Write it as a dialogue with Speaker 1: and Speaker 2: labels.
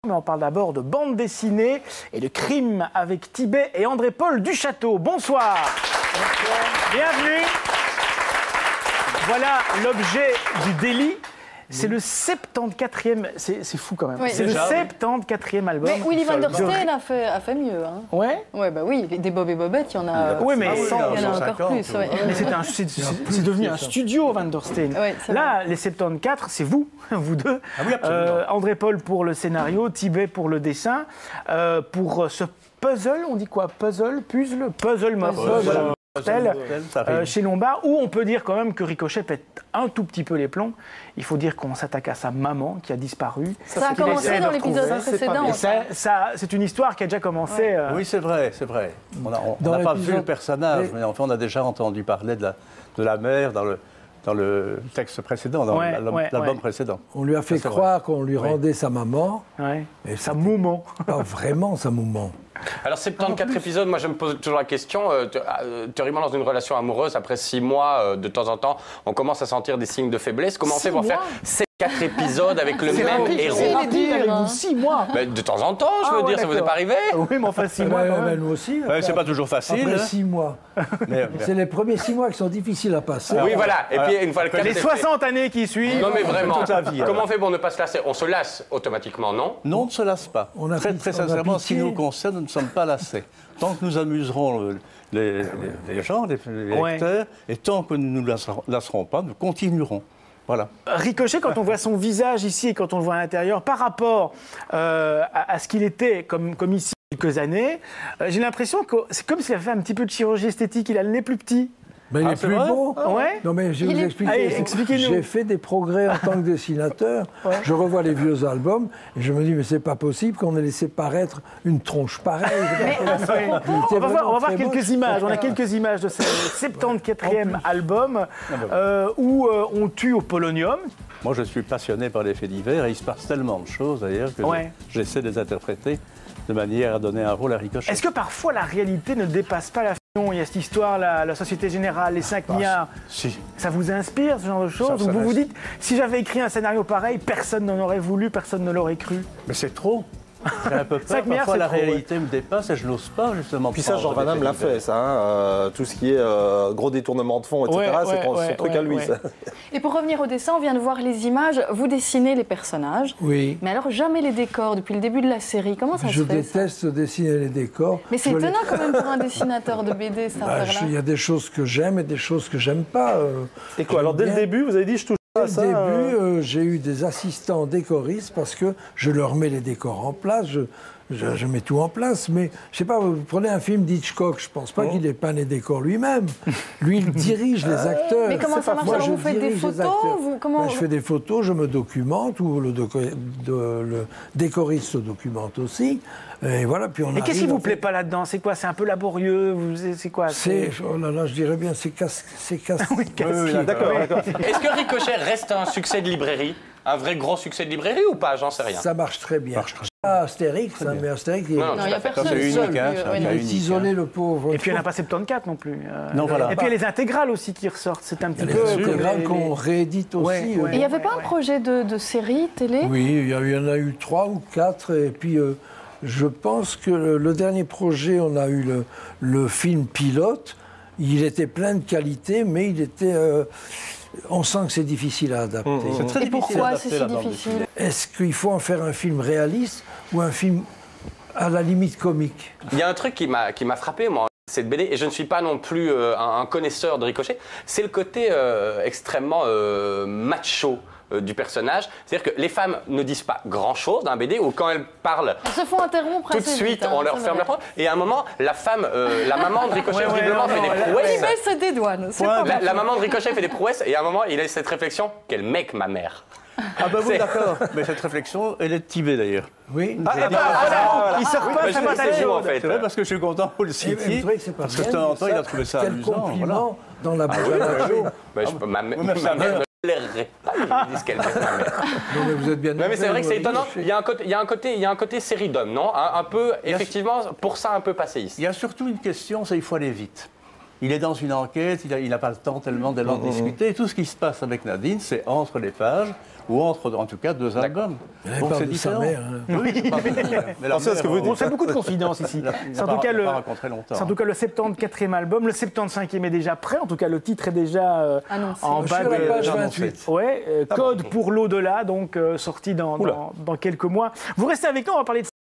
Speaker 1: Mais on parle d'abord de bande dessinée et de crime avec Tibet et André-Paul Duchâteau. Bonsoir. Bienvenue. Voilà l'objet du délit. C'est le 74e, c'est fou quand même.
Speaker 2: Oui.
Speaker 1: C'est le 74e album.
Speaker 2: Mais Willy van der Steen a fait mieux. Hein.
Speaker 1: Ouais.
Speaker 2: Ouais, bah oui, des Bob et Bobette, il y en a.
Speaker 1: Oui, mais
Speaker 2: il y en a encore plus. Ouais.
Speaker 1: Mais c'est devenu un studio, Van der Steen.
Speaker 2: Ouais,
Speaker 1: là, les 74, c'est vous, vous deux.
Speaker 3: Ah oui, absolument.
Speaker 1: André-Paul pour le scénario, Tibet pour le dessin. Pour ce puzzle, on dit quoi? Puzzle mortel. Chez Lombard, où on peut dire quand même que Ricochet pète un tout petit peu les plombs. Il faut dire qu'on s'attaque à sa maman qui a disparu.
Speaker 2: Ça a commencé dans l'épisode précédent.
Speaker 1: C'est une histoire qui a déjà commencé.
Speaker 2: Ouais.
Speaker 3: Oui, c'est vrai. On n'a pas vu le personnage, mais enfin, on a déjà entendu parler de la mère dans le texte précédent, dans l'album précédent.
Speaker 4: On lui a fait croire qu'on lui rendait sa maman.
Speaker 1: Ouais. Et sa maman.
Speaker 4: Pas vraiment sa maman.
Speaker 5: Alors, 74 épisodes, moi je me pose toujours la question, théoriquement dans une relation amoureuse, après 6 mois, de temps en temps, on commence à sentir des signes de faiblesse. Comment on fait pour faire 4 épisodes avec le même héros?
Speaker 1: C'est rapide avec vous, 6 mois.
Speaker 5: Mais de temps en temps, je veux dire, ça vous est pas arrivé?
Speaker 1: Oui, mais enfin 6 mois quand même.
Speaker 4: Nous aussi.
Speaker 3: C'est pas toujours facile.
Speaker 4: Après 6 mois. C'est les premiers 6 mois qui sont difficiles à passer.
Speaker 5: Oui, voilà. Et puis une fois le 4
Speaker 1: les 60 années qui suivent.
Speaker 5: Non mais vraiment,
Speaker 3: toute la vie,
Speaker 5: comment on fait pour ne pas se lasser? On se lasse automatiquement, non?
Speaker 3: Non, on ne se lasse pas. Très sincèrement, ce qui nous concerne, nous ne sommes pas lassés. Tant que nous amuserons les gens, les lecteurs, et tant que nous ne nous lasserons pas, nous continuerons. Voilà.
Speaker 1: Ricochet, quand on voit son visage ici et quand on le voit à l'intérieur, par rapport à ce qu'il était comme ici il y a quelques années, j'ai l'impression que c'est comme s'il avait fait un petit peu de chirurgie esthétique. Il a le nez plus petit.
Speaker 4: Mais il est plus beau.
Speaker 1: Ouais.
Speaker 4: Non, mais je vais vous expliquer.
Speaker 1: Allez, expliquez-nous.
Speaker 4: J'ai fait des progrès en tant que dessinateur. Je revois les vieux albums et je me dis, mais c'est pas possible qu'on ait laissé paraître une tronche pareille.
Speaker 1: On va voir quelques images. On a quelques images de ce 74e album où on tue au polonium.
Speaker 3: Moi, je suis passionné par les faits divers et il se passe tellement de choses d'ailleurs que j'essaie de les interpréter de manière à donner un rôle à Ricochet.
Speaker 1: Est-ce que parfois la réalité ne dépasse pas la fiction? Il y a cette histoire, la Société Générale, les 5 milliards.
Speaker 3: Si.
Speaker 1: Ça vous inspire, ce genre de choses? Ou vous vous dites, si j'avais écrit un scénario pareil, personne n'en aurait voulu, personne ne l'aurait cru?
Speaker 3: Mais c'est trop. J'ai un peu peur. Parfois, la réalité me dépasse et je n'ose pas, justement.
Speaker 6: Puis ça, Jean Van Damme l'a fait, ça. Tout ce qui est gros détournement de fonds, etc., c'est son truc à lui, ça.
Speaker 2: Et pour revenir au dessin, on vient de voir les images. Vous dessinez les personnages.
Speaker 4: Oui.
Speaker 2: Mais alors, jamais les décors depuis le début de la série. Comment ça se fait?
Speaker 4: Je déteste dessiner les décors.
Speaker 2: Mais c'est étonnant quand même pour un dessinateur de BD, cette affaire-là.
Speaker 4: Il y a des choses que j'aime et des choses que j'aime pas.
Speaker 6: Et quoi? Alors, dès le début, vous avez dit, je touche pas à ça?
Speaker 4: Dès le début, j'ai eu des assistants décoristes parce que je leur mets les décors en place. Je mets tout en place, mais je sais pas, vous prenez un film d'Hitchcock, je pense pas qu'il ait peint les décors lui-même. Lui, il dirige les acteurs.
Speaker 2: Mais comment ça marche? Alors vous faites des photos?
Speaker 4: Je fais des photos, je me documente, ou le décoriste se documente aussi. Et voilà, puis on
Speaker 1: Et qu'est-ce qui vous plaît pas là-dedans? C'est quoi? C'est un peu laborieux? C'est quoi?
Speaker 4: Oh là là, je dirais bien, c'est casse-pied.
Speaker 1: Oui,
Speaker 6: d'accord.
Speaker 5: Est-ce que Ricochet reste un succès de librairie? Un vrai gros succès de librairie ou pas? J'en sais rien.
Speaker 4: Ça marche très bien. Pas Astérix, mais Astérix, il
Speaker 2: il n'y a personne.
Speaker 3: C'est unique,
Speaker 4: il est isolé, le pauvre.
Speaker 1: Et puis il n'y en a pas 74 non plus.
Speaker 3: Non, voilà.
Speaker 1: Et puis il y a les intégrales aussi qui ressortent. C'est un petit
Speaker 4: Les
Speaker 1: peu...
Speaker 4: intégrales qu'on réédite aussi.
Speaker 2: Et il n'y avait pas un projet de série télé?
Speaker 4: Oui, il y en a eu 3 ou 4. Et puis, je pense que le dernier projet, on a eu le film pilote. Il était plein de qualités, mais il était... on sent que c'est difficile à adapter.
Speaker 3: C'est très
Speaker 2: Et
Speaker 3: difficile
Speaker 2: pourquoi
Speaker 3: d'adapter
Speaker 2: c'est si
Speaker 3: la bande
Speaker 2: difficile?
Speaker 3: dessinée.
Speaker 4: Est-ce qu'il faut en faire un film réaliste ou un film à la limite comique?
Speaker 5: Il y a un truc qui m'a frappé, moi, cette BD, et je ne suis pas non plus un connaisseur de Ricochet, c'est le côté extrêmement macho du personnage. C'est-à-dire que les femmes ne disent pas grand-chose dans un BD, ou quand elles parlent...
Speaker 2: Elles se font interrompre
Speaker 5: tout de
Speaker 2: assez
Speaker 5: suite,
Speaker 2: vite,
Speaker 5: on leur ferme la porte. Et à un moment, la femme, la maman de Ricochet, visiblement, fait des prouesses.
Speaker 2: Il baisse ses dédouanes.
Speaker 5: La maman de Ricochet fait des prouesses, et à un moment, il a cette réflexion, quel mec, ma mère.
Speaker 3: Ah bah oui, d'accord. Mais cette réflexion, elle est de Tibet d'ailleurs.
Speaker 4: Oui.
Speaker 1: Il sort pas, ça va
Speaker 5: c'est vous, en fait.
Speaker 3: C'est vrai, parce que je suis content pour le citer. Parce que de temps en temps, il a trouvé ça amusant.
Speaker 4: Quel compliment dans la bouche
Speaker 5: Ma mère ne plairait pas, ils disent qu'elle m'aime, ma mère.
Speaker 4: Non, mais vous êtes bien.
Speaker 5: Non, mais c'est vrai que c'est étonnant. Il y a un côté série d'hommes, non? Un peu, effectivement, pour ça, un peu passéiste.
Speaker 3: Il y a surtout une question, c'est il faut aller vite. Il est dans une enquête, il n'a pas le temps tellement de l'en discuter. Et tout ce qui se passe avec Nadine, c'est entre les pages. ou entre, en tout cas, 2 albums.
Speaker 4: Donc c'est différent.
Speaker 1: On fait beaucoup de confidences ici. C'est en tout cas le 74e album. Le 75e est déjà prêt. En tout cas, le titre est déjà en bas
Speaker 4: de la page 28.
Speaker 1: Ouais, Code pour l'au-delà, donc sorti dans quelques mois. Vous restez avec nous, on va parler de